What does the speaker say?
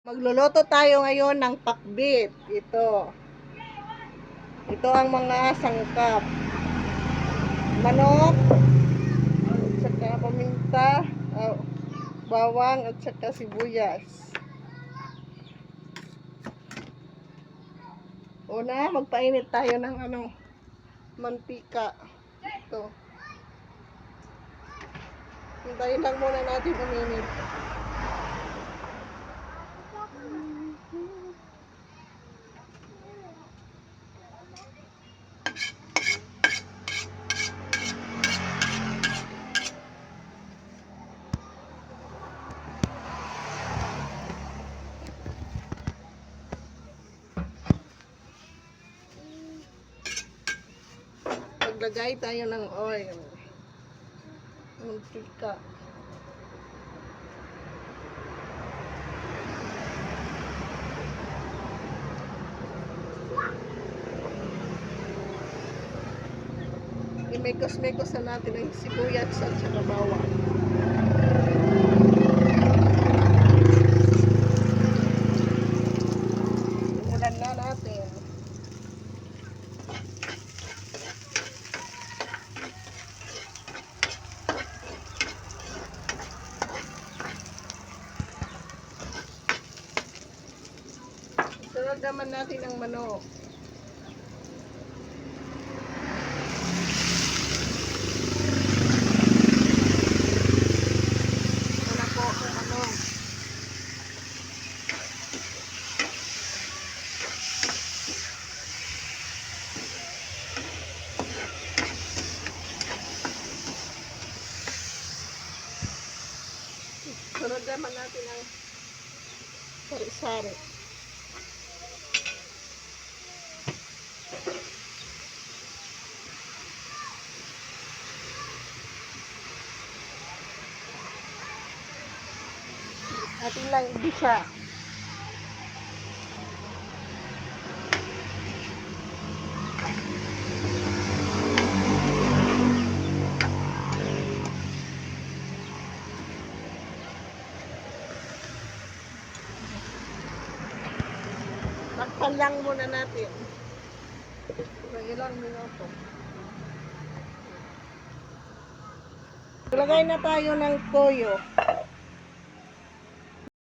Magluluto tayo ngayon ng pakbit. Ito. Ito ang mga sangkap. Manok, at saka paminta, bawang, at saka sibuyas. Una, magpainit tayo ng mantika. Ito. Hintayin lang muna natin uminit. Maglagay tayo ng oil. Mantika. I-mekos-mekos na natin ang sibuyas at saka bawang. Simulan na natin. Sunod naman natin ang manok. Sunod naman natin ang sari-sari. Atin lang ibisa. Takpan lang muna natin. Ilang minuto. Ilagay na tayo ng toyo.